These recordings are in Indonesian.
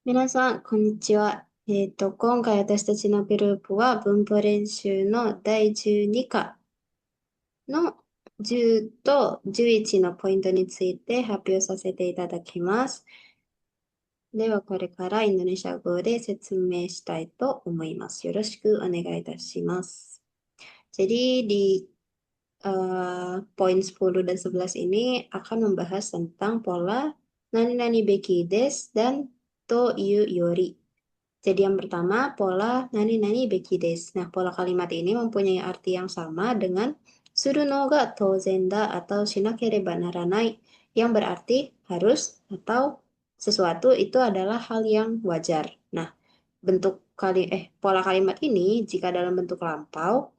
皆さん、こんにちは。今回私たちのグループは文法練習の第12課の10と11のポイントについて発表させていただきます。では、これからインドネシア語で説明したいと思います。よろしくお願いいたします。Jadi di poin 10 dan 11 ini akan membahas tentang pola nani-nani bekides dan to iu yori. Jadi yang pertama, pola nani-nani bekides. Nah, pola kalimat ini mempunyai arti yang sama dengan suru no ga touzen da atau shinakereba naranai, yang berarti harus atau sesuatu itu adalah hal yang wajar. Nah, pola kalimat ini jika dalam bentuk lampau,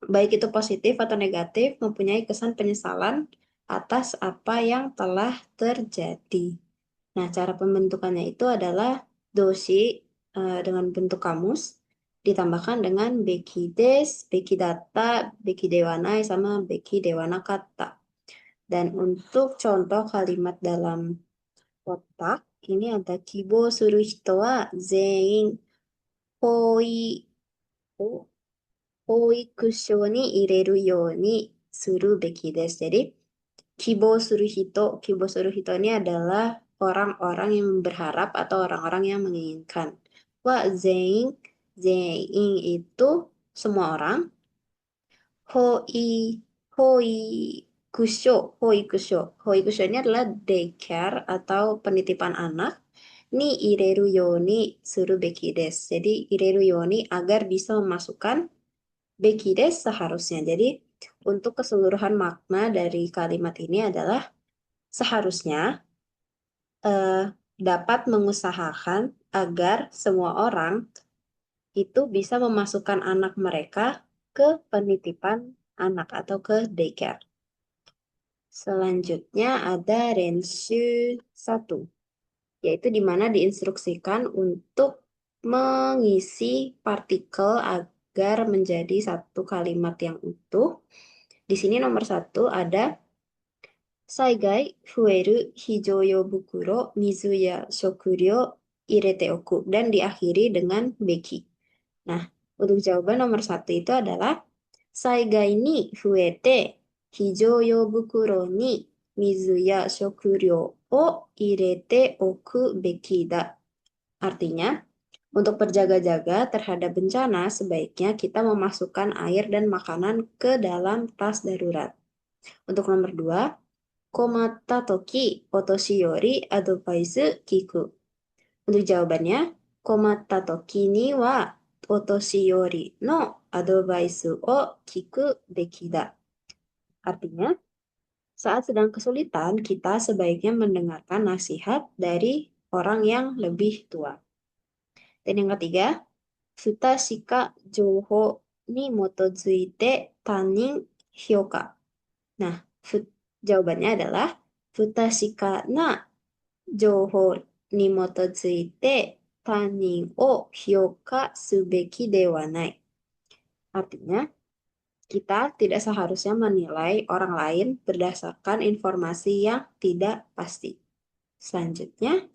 baik itu positif atau negatif, mempunyai kesan penyesalan atas apa yang telah terjadi. Nah, cara pembentukannya itu adalah dosi dengan bentuk kamus ditambahkan dengan beki des, beki data, beki dewanai, sama beki dewana kata. Dan untuk contoh kalimat dalam kotak, ini ada kibo suru hito wa zein hoi, hoikusho ni ireru you ni suru beki desu. Jadi, kibo suru hito ini adalah orang-orang yang berharap atau orang-orang yang menginginkan. Wa zein, zein itu semua orang. Hoi, hoikusho ini adalah daycare atau penitipan anak. Ni ireru yoni suru beki desu. Jadi ireru yoni agar bisa memasukkan bekides seharusnya. Jadi untuk keseluruhan makna dari kalimat ini adalah seharusnya eh, dapat mengusahakan agar semua orang itu bisa memasukkan anak mereka ke penitipan anak atau ke daycare. Selanjutnya ada Renshu 1, yaitu di mana diinstruksikan untuk mengisi partikel agar menjadi satu kalimat yang utuh. Di sini nomor 1 ada Saigai fueru hijoyo bukuro mizu ya shokuryo irete oku dan diakhiri dengan beki. Nah, untuk jawaban nomor 1 itu adalah Saigai ni fuete hijoyo bukuro ni mizu ya shokuryo o irete oku beki da. Artinya, untuk berjaga-jaga terhadap bencana, sebaiknya kita memasukkan air dan makanan ke dalam tas darurat. Untuk nomor 2, komatta toki otoshi yori advaisu kiku. Untuk jawabannya, komatta toki ni wa otoshi yori no advaisu o kiku beki da. Artinya, saat sedang kesulitan, kita sebaiknya mendengarkan nasihat dari orang yang lebih tua. Dan yang ketiga, futa shika jouho ni motozuite tanin hyoka. Nah, jawabannya adalah futa shika na jouho ni motozuite tanin o hyoka subeki de wa nai. Artinya, kita tidak seharusnya menilai orang lain berdasarkan informasi yang tidak pasti. Selanjutnya,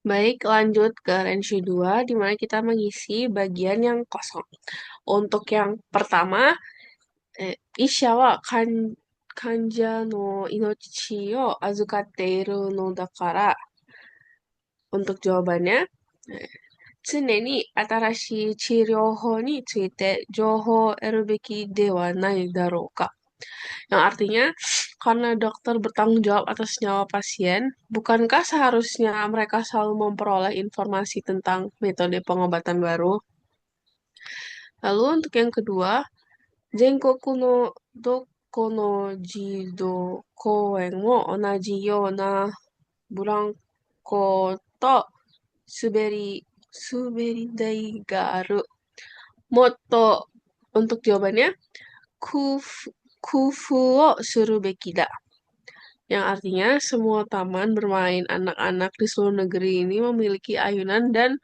Baik, lanjut ke Renshu 2, di mana kita mengisi bagian yang kosong. Untuk yang pertama, Isha wa kanja no inochi o azukatte iru no dakara. Untuk jawabannya, eh, 常に新しい治療法について情報を得るべきではないだろうか. Yang artinya, karena dokter bertanggung jawab atas nyawa pasien, bukankah seharusnya mereka selalu memperoleh informasi tentang metode pengobatan baru? Lalu untuk yang kedua, Zenkoku no doko no jido koen mo onaji you na buranko to suberi ga aru. Motto untuk jawabannya, kufu, kufu wo suru beki da. Yang artinya semua taman bermain anak-anak di seluruh negeri ini memiliki ayunan dan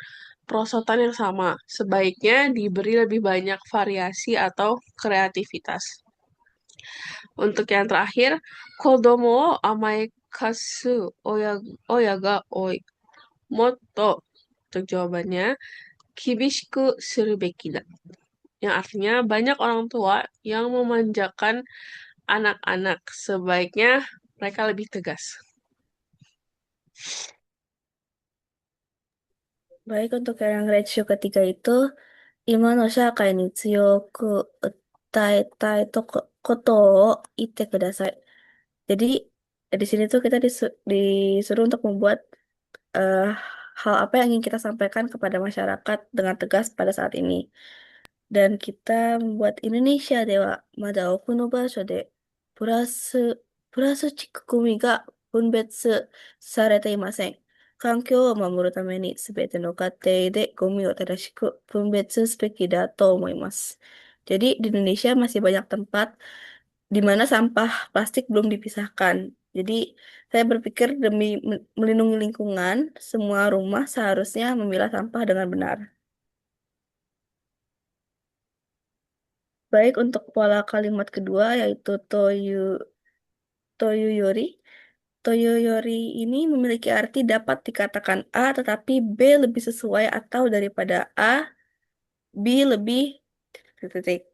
perosotan yang sama. Sebaiknya diberi lebih banyak variasi atau kreativitas. Untuk yang terakhir, kodomo o kasu oya ga oi. Motto, untuk jawabannya, kibishiku suru beki da. Yang artinya banyak orang tua yang memanjakan anak-anak. Sebaiknya mereka lebih tegas. Baik, untuk yang ratio ketiga itu, Ima no shakai ni tsuyoku utaetai koto wo ite kudasai. Jadi, di sini tuh kita disuruh untuk membuat eh, hal apa yang ingin kita sampaikan kepada masyarakat dengan tegas pada saat ini. Dan kita membuat Indonesia dewa mada oku no basho de purasu purasutsuchikumi ga bunbetsu sarete imasen. Kankyo wo mamoru tame ni subete no katei de gomi wo tadashiku bunbetsu subeki da to omoimasu. Jadi di Indonesia masih banyak tempat di mana sampah plastik belum dipisahkan. Jadi saya berpikir demi melindungi lingkungan, semua rumah seharusnya memilah sampah dengan benar. Baik, untuk pola kalimat kedua yaitu toyu yori ini memiliki arti dapat dikatakan A tetapi B lebih sesuai atau daripada A, B lebih titik.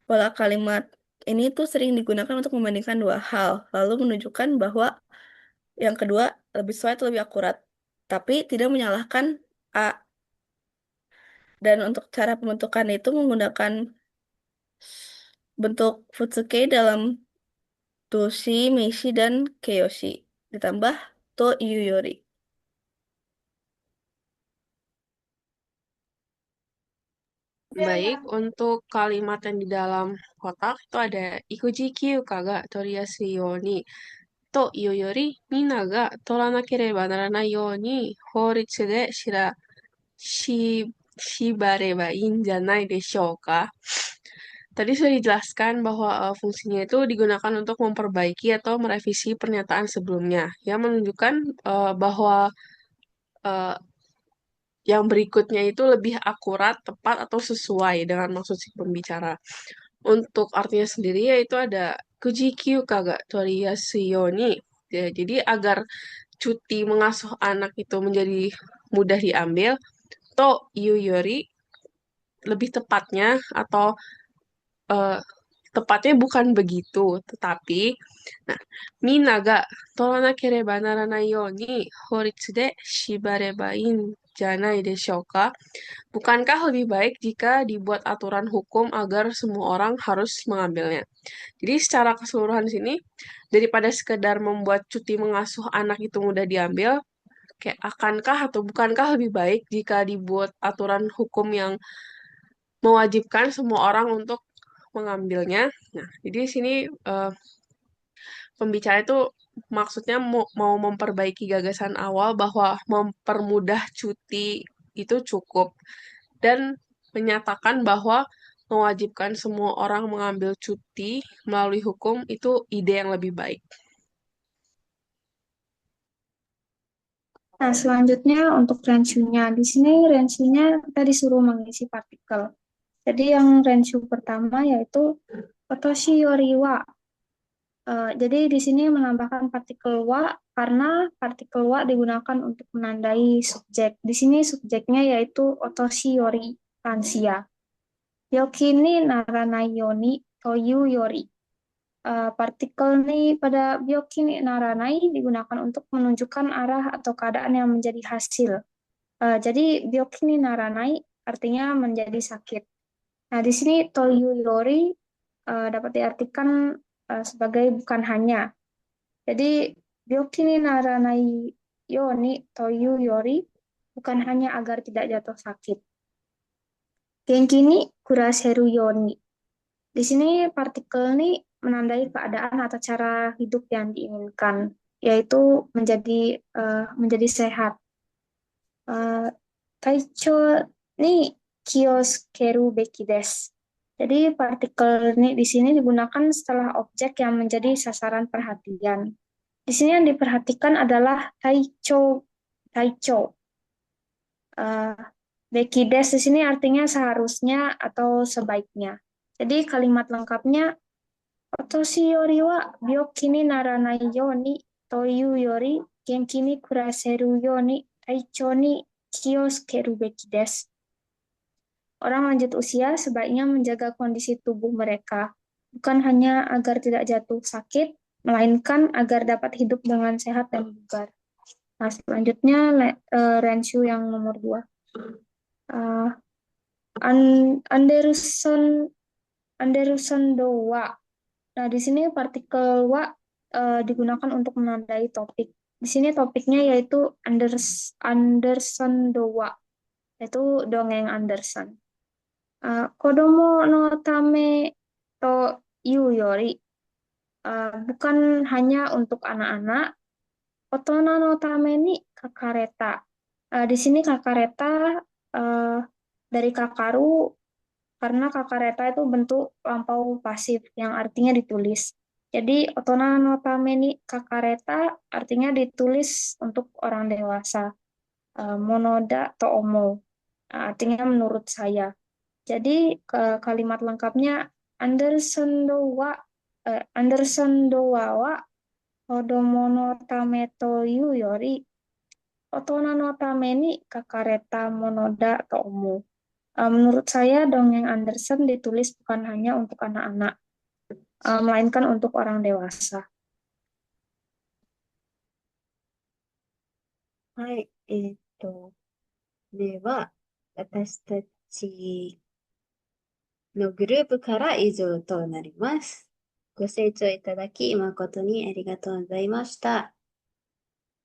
Pola kalimat ini tuh sering digunakan untuk membandingkan dua hal, lalu menunjukkan bahwa yang kedua lebih sesuai atau lebih akurat, tapi tidak menyalahkan A. Dan untuk cara pembentukan itu menggunakan bentuk Futsuke dalam Toshi, Meishi, dan Keiyoshi. Ditambah To Iyu Yori. Baik, untuk kalimat yang di dalam kotak itu ada Ikuji Kyuka ga toriyasu you ni to iu yori minna ga toranakereba naranai you ni houritsu de shi, shibareba in janai deshou ka. Tadi sudah dijelaskan bahwa fungsinya itu digunakan untuk memperbaiki atau merevisi pernyataan sebelumnya, yang menunjukkan bahwa eh, yang berikutnya itu lebih akurat, tepat, atau sesuai dengan maksud si pembicara. Untuk artinya sendiri yaitu ada kujikyu kaga toriyasu you ni. Ya, jadi agar cuti mengasuh anak itu menjadi mudah diambil, to iu yori lebih tepatnya atau eh, tepatnya bukan begitu, tetapi nah, minaga toranakereba naranai you ni horitsu de shibareba in janai deshou ka. Bukankah lebih baik jika dibuat aturan hukum agar semua orang harus mengambilnya? Jadi secara keseluruhan di sini, daripada sekedar membuat cuti mengasuh anak itu mudah diambil, kayak akankah atau bukankah lebih baik jika dibuat aturan hukum yang mewajibkan semua orang untuk mengambilnya? Nah, jadi di sini pembicara itu maksudnya mau memperbaiki gagasan awal bahwa mempermudah cuti itu cukup dan menyatakan bahwa mewajibkan semua orang mengambil cuti melalui hukum itu ide yang lebih baik. Nah, selanjutnya untuk range-nya. Di sini range-nya kita disuruh mengisi partikel. Jadi yang range pertama yaitu otoshi yori wa. Jadi di sini menambahkan partikel wa karena partikel wa digunakan untuk menandai subjek. Di sini subjeknya yaitu otoshi yori, lansia. Yoki ni naranai yoni toyu yori. Partikel ni pada byoki ni naranai digunakan untuk menunjukkan arah atau keadaan yang menjadi hasil. Jadi byoki ni naranai artinya menjadi sakit. Nah, di sini toyu yori dapat diartikan sebagai bukan hanya. Jadi byoki ni naranai yoni toyu yori bukan hanya agar tidak jatuh sakit. Genki ni kuraseru yoni. Di sini partikel ini menandai keadaan atau cara hidup yang diinginkan, yaitu menjadi sehat. Taicho ni kioskeru beki desu. Jadi partikel ini di sini digunakan setelah objek yang menjadi sasaran perhatian. Di sini yang diperhatikan adalah taicho. Beki desu di sini artinya seharusnya atau sebaiknya. Jadi kalimat lengkapnya otoshi yori wa byoki ni naranai you ni というより、元気に暮らせるように体調に気をつけるべきです。Orang lanjut usia sebaiknya menjaga kondisi tubuh mereka, bukan hanya agar tidak jatuh sakit, melainkan agar dapat hidup dengan sehat dan bugar. Nah, selanjutnya Renshu yang nomor 2. Anderson Dowa. Nah, di sini partikel wa digunakan untuk menandai topik. Di sini topiknya yaitu Anderson Dowa, yaitu dongeng Anderson. Kodomo no tame to iu yori, bukan hanya untuk anak-anak. Otona no tame ni kakareta. Di sini kakareta dari kakaru, karena kakareta itu bentuk lampau pasif yang artinya ditulis. Jadi otona no tame ni kakareta artinya ditulis untuk orang dewasa. Monoda to omo artinya menurut saya. Jadi kalimat lengkapnya Anderson Dowa wa Kodomo no tame to yu yori Otona no tame ni kakareta monoda to omo. Menurut saya dongeng Anderson ditulis bukan hanya untuk anak-anak, melainkan untuk orang dewasa. はい。では、私たちのグループから以上となります。ご清聴いただき誠にありがとうございました。